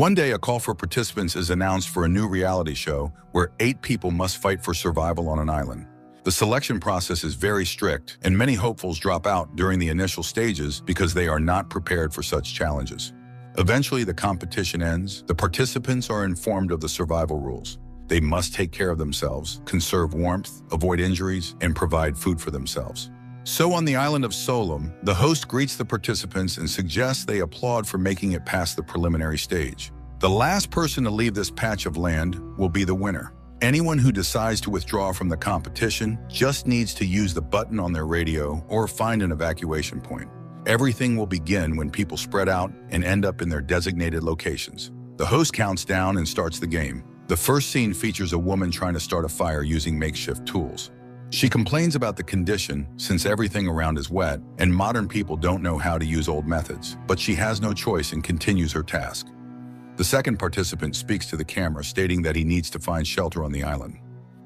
One day, a call for participants is announced for a new reality show where 8 people must fight for survival on an island. The selection process is very strict, and many hopefuls drop out during the initial stages because they are not prepared for such challenges. Eventually, the competition ends. The participants are informed of the survival rules. They must take care of themselves, conserve warmth, avoid injuries, and provide food for themselves. So on the island of Solum, the host greets the participants and suggests they applaud for making it past the preliminary stage. The last person to leave this patch of land will be the winner. Anyone who decides to withdraw from the competition just needs to use the button on their radio or find an evacuation point. Everything will begin when people spread out and end up in their designated locations. The host counts down and starts the game. The first scene features a woman trying to start a fire using makeshift tools. She complains about the condition since everything around is wet and modern people don't know how to use old methods, but she has no choice and continues her task. The second participant speaks to the camera, stating that he needs to find shelter on the island.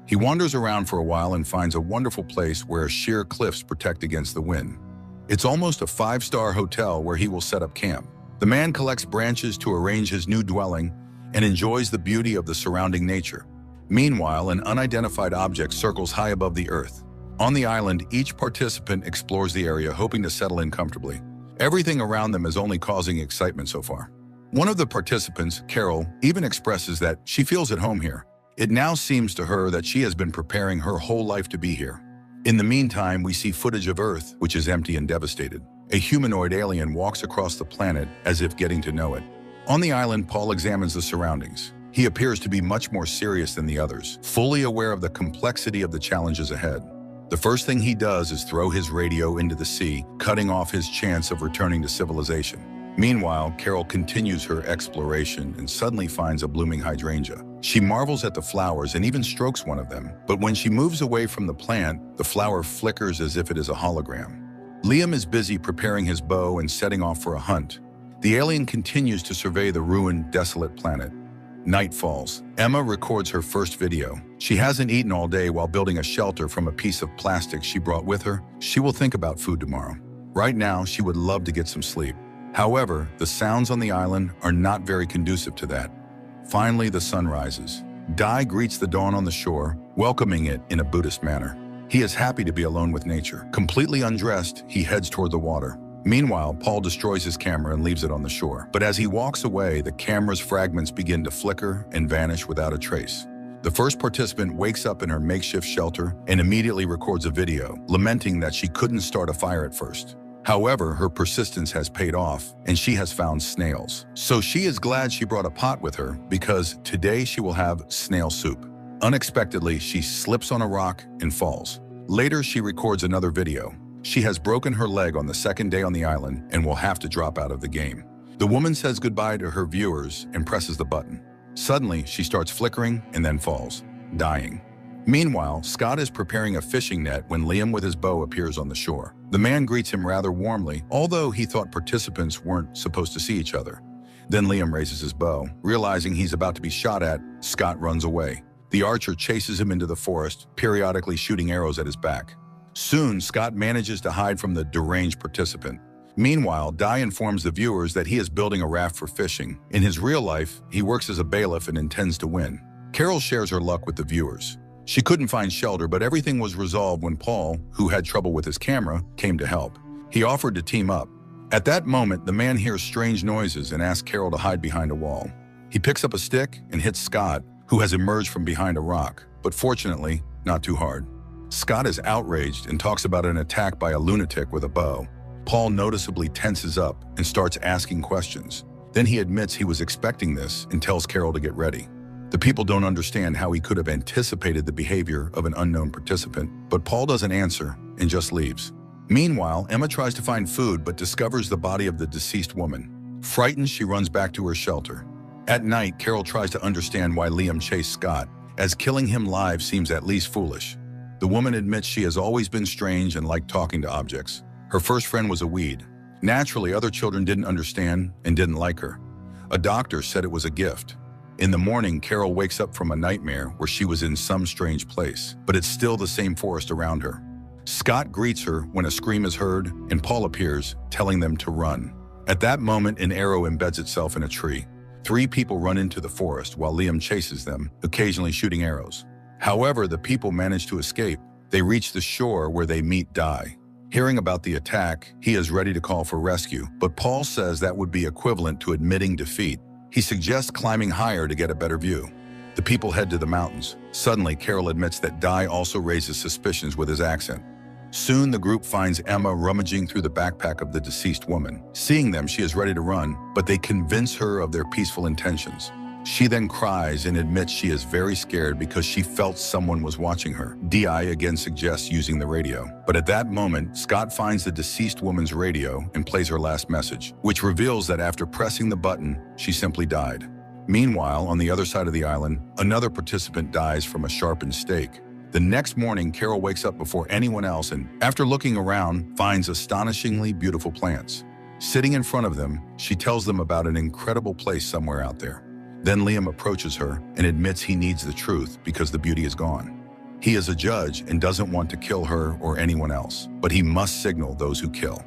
He wanders around for a while and finds a wonderful place where sheer cliffs protect against the wind. It's almost a 5-star hotel where he will set up camp. The man collects branches to arrange his new dwelling and enjoys the beauty of the surrounding nature. Meanwhile, an unidentified object circles high above the earth. On the island, each participant explores the area, hoping to settle in comfortably. Everything around them is only causing excitement so far. One of the participants, Carol, even expresses that she feels at home here. It now seems to her that she has been preparing her whole life to be here. In the meantime, we see footage of Earth, which is empty and devastated. A humanoid alien walks across the planet as if getting to know it. On the island, Paul examines the surroundings. He appears to be much more serious than the others, fully aware of the complexity of the challenges ahead. The first thing he does is throw his radio into the sea, cutting off his chance of returning to civilization. Meanwhile, Carol continues her exploration and suddenly finds a blooming hydrangea. She marvels at the flowers and even strokes one of them, but when she moves away from the plant, the flower flickers as if it is a hologram. Liam is busy preparing his bow and setting off for a hunt. The alien continues to survey the ruined, desolate planet. Night falls. Emma records her first video. She hasn't eaten all day while building a shelter from a piece of plastic she brought with her. She will think about food tomorrow. Right now, she would love to get some sleep. However, the sounds on the island are not very conducive to that. Finally, the sun rises. Dai greets the dawn on the shore, welcoming it in a Buddhist manner. He is happy to be alone with nature. Completely undressed, he heads toward the water. Meanwhile, Paul destroys his camera and leaves it on the shore. But as he walks away, the camera's fragments begin to flicker and vanish without a trace. The first participant wakes up in her makeshift shelter and immediately records a video, lamenting that she couldn't start a fire at first. However, her persistence has paid off, and she has found snails. So she is glad she brought a pot with her because today she will have snail soup. Unexpectedly, she slips on a rock and falls. Later, she records another video. She has broken her leg on the second day on the island and will have to drop out of the game. The woman says goodbye to her viewers and presses the button. Suddenly, she starts flickering and then falls, dying. Meanwhile, Scott is preparing a fishing net when Liam with his bow appears on the shore. The man greets him rather warmly, although he thought participants weren't supposed to see each other. Then Liam raises his bow. Realizing he's about to be shot at, Scott runs away. The archer chases him into the forest, periodically shooting arrows at his back. Soon, Scott manages to hide from the deranged participant. Meanwhile, Dai informs the viewers that he is building a raft for fishing. In his real life, he works as a bailiff and intends to win. Carol shares her luck with the viewers. She couldn't find shelter, but everything was resolved when Paul, who had trouble with his camera, came to help. He offered to team up. At that moment, the man hears strange noises and asks Carol to hide behind a wall. He picks up a stick and hits Scott, who has emerged from behind a rock, but fortunately, not too hard. Scott is outraged and talks about an attack by a lunatic with a bow. Paul noticeably tenses up and starts asking questions. Then he admits he was expecting this and tells Carol to get ready. The people don't understand how he could have anticipated the behavior of an unknown participant, but Paul doesn't answer and just leaves. Meanwhile, Emma tries to find food but discovers the body of the deceased woman. Frightened, she runs back to her shelter. At night, Carol tries to understand why Liam chased Scott, as killing him live seems at least foolish. The woman admits she has always been strange and liked talking to objects. Her first friend was a weed. Naturally, other children didn't understand and didn't like her. A doctor said it was a gift. In the morning, Carol wakes up from a nightmare where she was in some strange place, but it's still the same forest around her. Scott greets her when a scream is heard, and Paul appears, telling them to run. At that moment, an arrow embeds itself in a tree. 3 people run into the forest while Liam chases them, occasionally shooting arrows. However, the people manage to escape. They reach the shore where they meet Dai. Hearing about the attack, he is ready to call for rescue, but Paul says that would be equivalent to admitting defeat. He suggests climbing higher to get a better view. The people head to the mountains. Suddenly, Carol admits that Dai also raises suspicions with his accent. Soon, the group finds Emma rummaging through the backpack of the deceased woman. Seeing them, she is ready to run, but they convince her of their peaceful intentions. She then cries and admits she is very scared because she felt someone was watching her. Di again suggests using the radio. But at that moment, Scott finds the deceased woman's radio and plays her last message, which reveals that after pressing the button, she simply died. Meanwhile, on the other side of the island, another participant dies from a sharpened stake. The next morning, Carol wakes up before anyone else and, after looking around, finds astonishingly beautiful plants. Sitting in front of them, she tells them about an incredible place somewhere out there. Then Liam approaches her and admits he needs the truth because the beauty is gone. He is a judge and doesn't want to kill her or anyone else, but he must signal those who kill.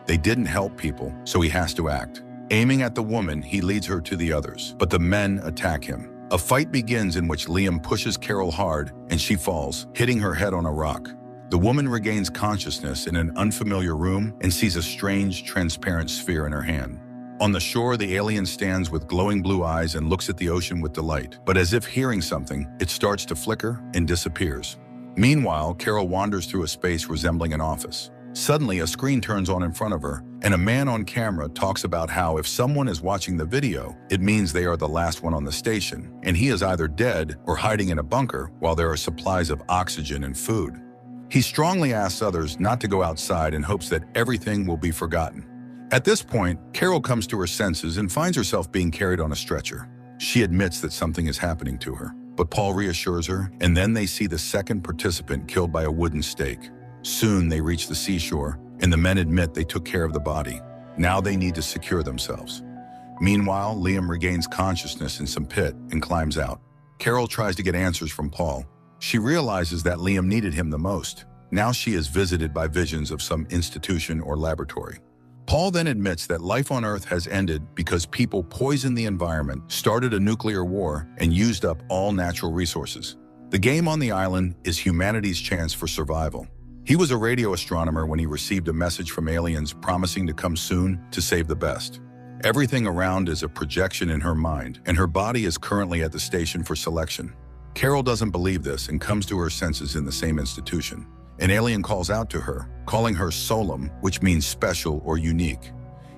They didn't help people, so he has to act. Aiming at the woman, he leads her to the others, but the men attack him. A fight begins in which Liam pushes Carol hard and she falls, hitting her head on a rock. The woman regains consciousness in an unfamiliar room and sees a strange, transparent sphere in her hand. On the shore, the alien stands with glowing blue eyes and looks at the ocean with delight. But as if hearing something, it starts to flicker and disappears. Meanwhile, Carol wanders through a space resembling an office. Suddenly, a screen turns on in front of her, and a man on camera talks about how if someone is watching the video, it means they are the last one on the station, and he is either dead or hiding in a bunker while there are supplies of oxygen and food. He strongly asks others not to go outside and hopes that everything will be forgotten. At this point, Carol comes to her senses and finds herself being carried on a stretcher. She admits that something is happening to her, but Paul reassures her, and then they see the second participant killed by a wooden stake. Soon they reach the seashore, and the men admit they took care of the body. Now they need to secure themselves. Meanwhile, Liam regains consciousness in some pit and climbs out. Carol tries to get answers from Paul. She realizes that Liam needed him the most. Now she is visited by visions of some institution or laboratory. Paul then admits that life on Earth has ended because people poisoned the environment, started a nuclear war, and used up all natural resources. The game on the island is humanity's chance for survival. He was a radio astronomer when he received a message from aliens promising to come soon to save the best. Everything around is a projection in her mind, and her body is currently at the station for selection. Carol doesn't believe this and comes to her senses in the same institution. An alien calls out to her, calling her Solum, which means special or unique.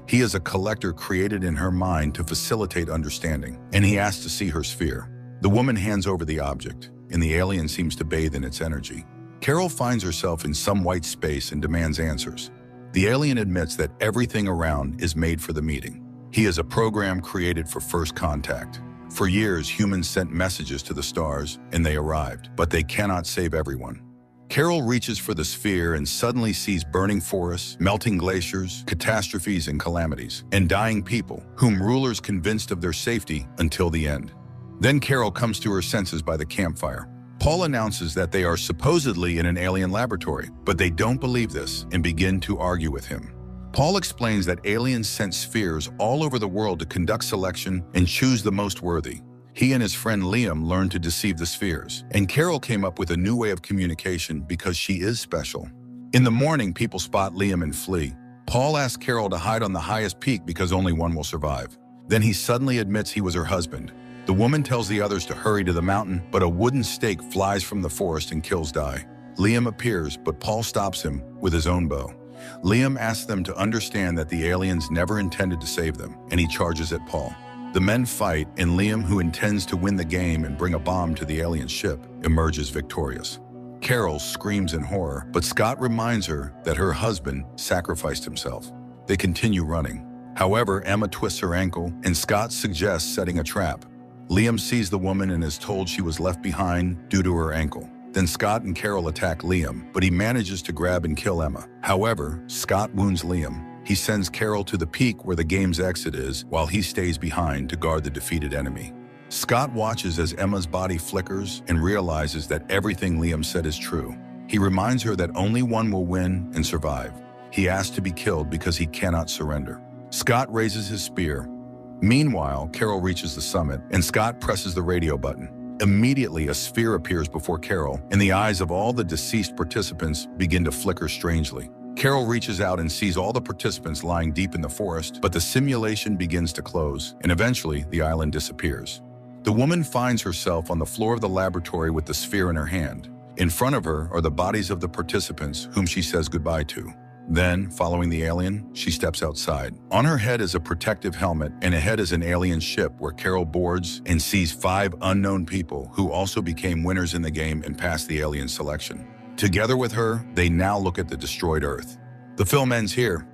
He is a collector created in her mind to facilitate understanding, and he asks to see her sphere. The woman hands over the object, and the alien seems to bathe in its energy. Carol finds herself in some white space and demands answers. The alien admits that everything around is made for the meeting. He is a program created for first contact. For years, humans sent messages to the stars, and they arrived, but they cannot save everyone. Carol reaches for the sphere and suddenly sees burning forests, melting glaciers, catastrophes and calamities, and dying people, whom rulers convinced of their safety until the end. Then Carol comes to her senses by the campfire. Paul announces that they are supposedly in an alien laboratory, but they don't believe this and begin to argue with him. Paul explains that aliens sent spheres all over the world to conduct selection and choose the most worthy. He and his friend Liam learned to deceive the spheres, and Carol came up with a new way of communication because she is special. In the morning, people spot Liam and flee. Paul asks Carol to hide on the highest peak because only one will survive. Then he suddenly admits he was her husband. The woman tells the others to hurry to the mountain, but a wooden stake flies from the forest and kills Dai. Liam appears, but Paul stops him with his own bow. Liam asks them to understand that the aliens never intended to save them, and he charges at Paul. The men fight, and Liam, who intends to win the game and bring a bomb to the alien ship, emerges victorious. Carol screams in horror, but Scott reminds her that her husband sacrificed himself. They continue running. However, Emma twists her ankle, and Scott suggests setting a trap. Liam sees the woman and is told she was left behind due to her ankle. Then Scott and Carol attack Liam, but he manages to grab and kill Emma. However, Scott wounds Liam. He sends Carol to the peak where the game's exit is, while he stays behind to guard the defeated enemy. Scott watches as Emma's body flickers and realizes that everything Liam said is true. He reminds her that only one will win and survive. He asks to be killed because he cannot surrender. Scott raises his spear, Meanwhile, Carol reaches the summit, and Scott presses the radio button. Immediately, a sphere appears before Carol, and the eyes of all the deceased participants begin to flicker strangely. Carol reaches out and sees all the participants lying deep in the forest, but the simulation begins to close, and eventually the island disappears. The woman finds herself on the floor of the laboratory with the sphere in her hand. In front of her are the bodies of the participants whom she says goodbye to. Then, following the alien, she steps outside. On her head is a protective helmet, and ahead is an alien ship where Carol boards and sees 5 unknown people who also became winners in the game and passed the alien selection. Together with her, they now look at the destroyed Earth. The film ends here.